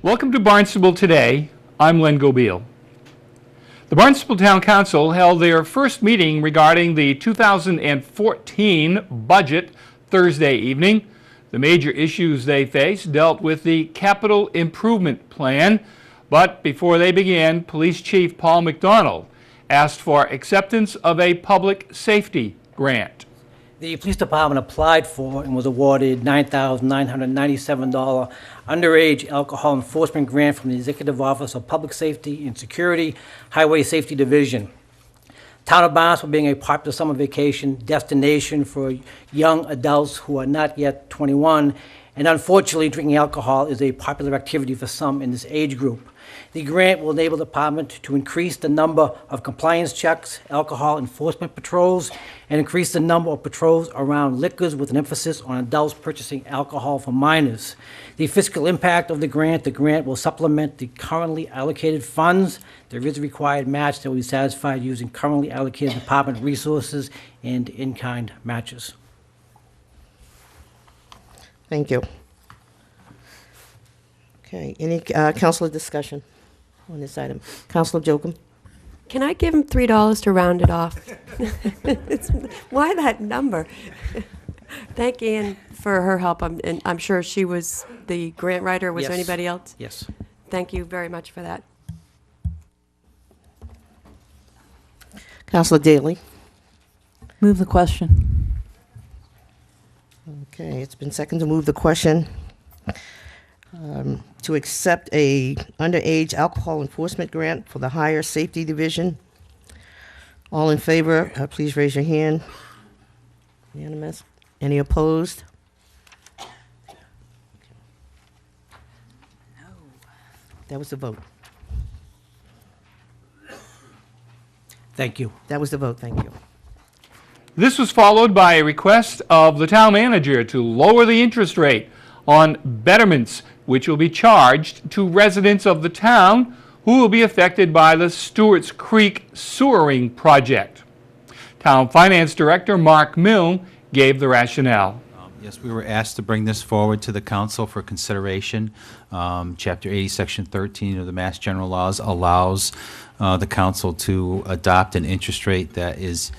Welcome to Barnstable Today. I'm Len Gobeil. The Barnstable Town Council held their first meeting regarding the 2014 budget Thursday evening. The major issues they faced dealt with the capital improvement plan, but before they began, Police Chief Paul McDonald asked for acceptance of a public safety grant. The police department applied for and was awarded $9,997 underage alcohol enforcement grant from the Executive Office of Public Safety and Security, Highway Safety Division. Town of Barnstable being a popular summer vacation destination for young adults who are not yet 21, and unfortunately drinking alcohol is a popular activity for some in this age group. The grant will enable the department to increase the number of compliance checks, alcohol enforcement patrols, and increase the number of patrols around liquors with an emphasis on adults purchasing alcohol for minors. The fiscal impact of the grant will supplement the currently allocated funds. There is a required match that will be satisfied using currently allocated department resources and in-kind matches. Thank you. Okay, any councilor discussion on this item? Councilor Jocham? Can I give him $3 to round it off? Why that number? Thank Ann for her help. I'm sure she was the grant writer. Was there Yes. anybody else? Yes. Thank you very much for that. Councilor Daly? Move the question. Okay, it's been seconded to move the question to accept a underage alcohol enforcement grant for the Higher Safety Division. All in favor, please raise your hand. Unanimous. Any opposed? No. That was the vote. Thank you. That was the vote, thank you. This was followed by a request of the town manager to lower the interest rate on betterments which will be charged to residents of the town who will be affected by the Stewart's Creek sewering project. Town Finance Director Mark Milne gave the rationale. Yes, we were asked to bring this forward to the council for consideration. Chapter 80, Section 13 of the Mass General Laws allows the council to adopt an interest rate that is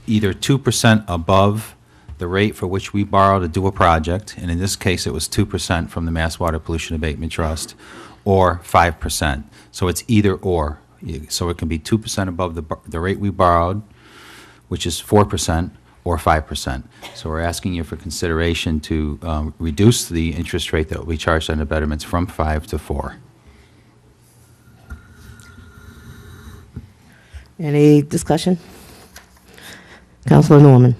either 2% above the rate for which we borrow to do a project, and in this case it was 2% from the Mass Water Pollution Abatement Trust, or 5%. So it's either or. So it can be 2% above the rate we borrowed, which is 4%, or 5%. So we're asking you for consideration to reduce the interest rate that we charge on the betterments from 5 to 4. Any discussion? Councilor Norman?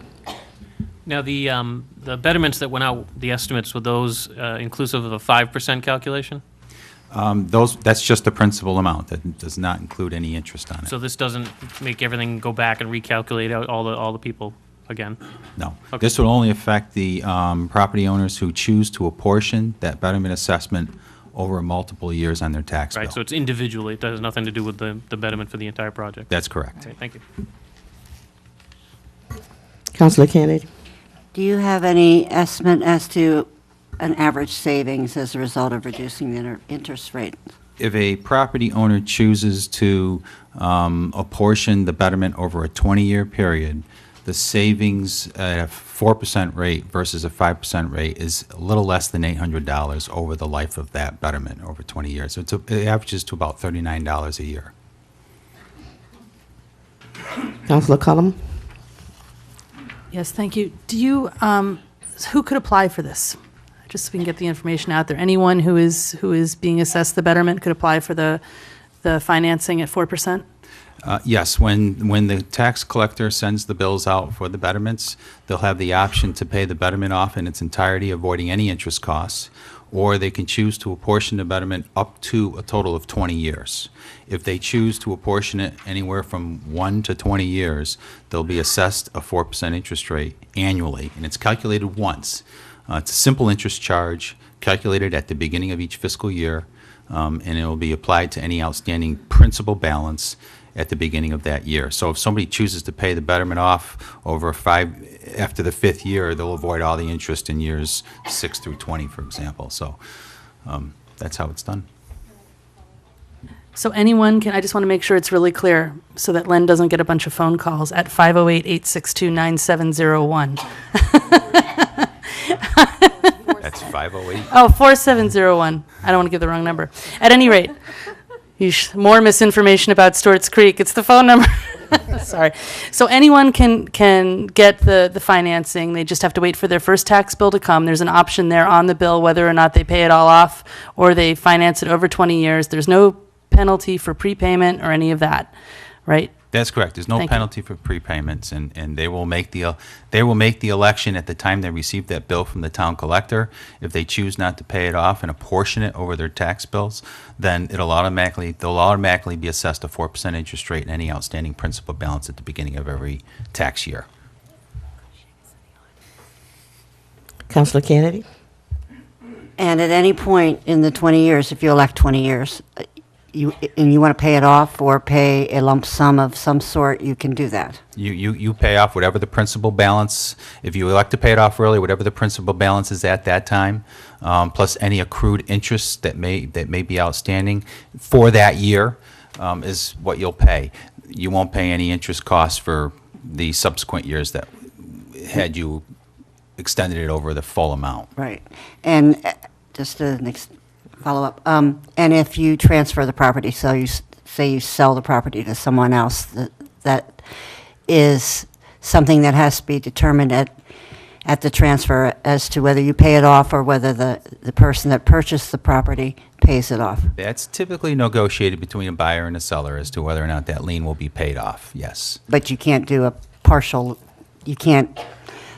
Now, the betterments that went out, the estimates, were those inclusive of a 5% calculation? That's just the principal amount. That does not include any interest on it. So this doesn't make everything go back and recalculate out all the people again? No. Okay. This will only affect the property owners who choose to apportion that betterment assessment over multiple years on their tax bill. Right, so it's individually. It has nothing to do with the betterment for the entire project? That's correct. Okay, thank you. Councilor Kennedy? Do you have any estimate as to an average savings as a result of reducing the interest rate? If a property owner chooses to apportion the betterment over a 20-year period, the savings at a 4% rate versus a 5% rate is a little less than $800 over the life of that betterment over 20 years. So it averages to about $39 a year. Councilor Cullum? Yes, thank you. Do you, who could apply for this? Just so we can get the information out there. Anyone who is being assessed the betterment could apply for the financing at 4%? Yes, when the tax collector sends the bills out for the betterments, they'll have the option to pay the betterment off in its entirety, avoiding any interest costs, or they can choose to apportion the betterment up to a total of 20 years. If they choose to apportion it anywhere from 1 to 20 years, they'll be assessed a 4% interest rate annually, and it's calculated once. It's a simple interest charge calculated at the beginning of each fiscal year, and it will be applied to any outstanding principal balance at the beginning of that year. So if somebody chooses to pay the betterment off over after the 5th year, they'll avoid all the interest in years 6 through 20, for example. So that's how it's done. So anyone can, I just want to make sure it's really clear so that Len doesn't get a bunch of phone calls at 508-862-9701. That's 508. Oh, 4701. I don't want to give the wrong number. At any rate, more misinformation about Stewart's Creek. It's the phone number. Sorry. So anyone can get the financing. They just have to wait for their first tax bill to come. There's an option there on the bill whether or not they pay it all off or they finance it over 20 years. There's no penalty for prepayment or any of that, right? That's correct. There's no Thank you. penalty for prepayments, and they will make the election at the time they receive that bill from the town collector. If they choose not to pay it off and apportion it over their tax bills, then they'll automatically be assessed a 4% interest rate and any outstanding principal balance at the beginning of every tax year. Councilor Kennedy? And at any point in the 20 years, if you elect 20 years, you want to pay it off or pay a lump sum of some sort, you can do that. You pay off whatever the principal balance, if you elect to pay it off early, whatever the principal balance is at that time, plus any accrued interest that may be outstanding for that year, is what you'll pay. You won't pay any interest costs for the subsequent years that had you extended it over the full amount. Right. And just the next follow-up, and if you transfer the property, so you say you sell the property to someone else, that is something that has to be determined at the transfer as to whether you pay it off or whether the person that purchased the property pays it off. That's typically negotiated between a buyer and a seller as to whether or not that lien will be paid off, yes. But you can't do a partial, you can't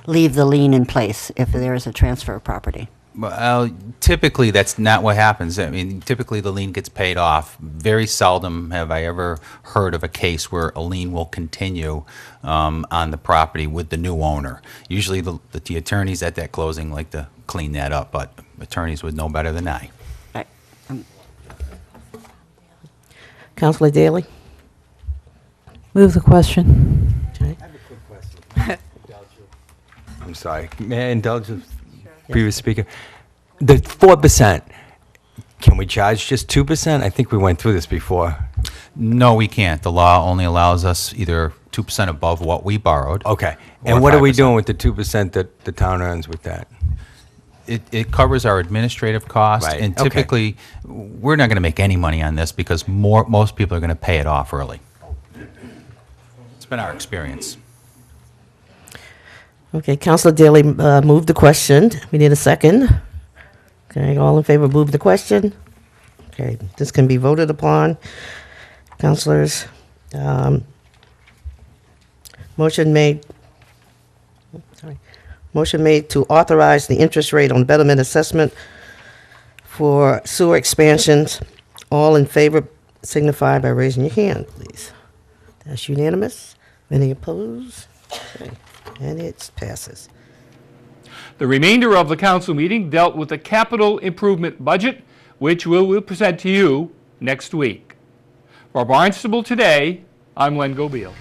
leave the lien in place if there is a transfer of property. Well, typically, that's not what happens. I mean, typically, the lien gets paid off. Very seldom have I ever heard of a case where a lien will continue on the property with the new owner. Usually, the attorneys at that closing like to clean that up, but attorneys would know better than I. Right. Councilor Daly? Move the question. Okay. I'm sorry. May I indulge the previous speaker? The 4%, can we charge just 2%? I think we went through this before. No, we can't. The law only allows us either 2% above what we borrowed. Okay. Or And what are we 5%. doing with the 2% that the town earns with that? It covers our administrative costs, Right, and okay. typically, we're not going to make any money on this because most people are going to pay it off early. It's been our experience. Okay, Councilor Daly moved the question. We need a second. Okay, all in favor of move the question? Okay, this can be voted upon. Councilors, motion made to authorize the interest rate on betterment assessment for sewer expansions. All in favor signify by raising your hand, please. That's unanimous. Any opposed? Okay. And it passes. The remainder of the council meeting dealt with the capital improvement budget, which we will present to you next week. For Barnstable Today, I'm Len Gobeil.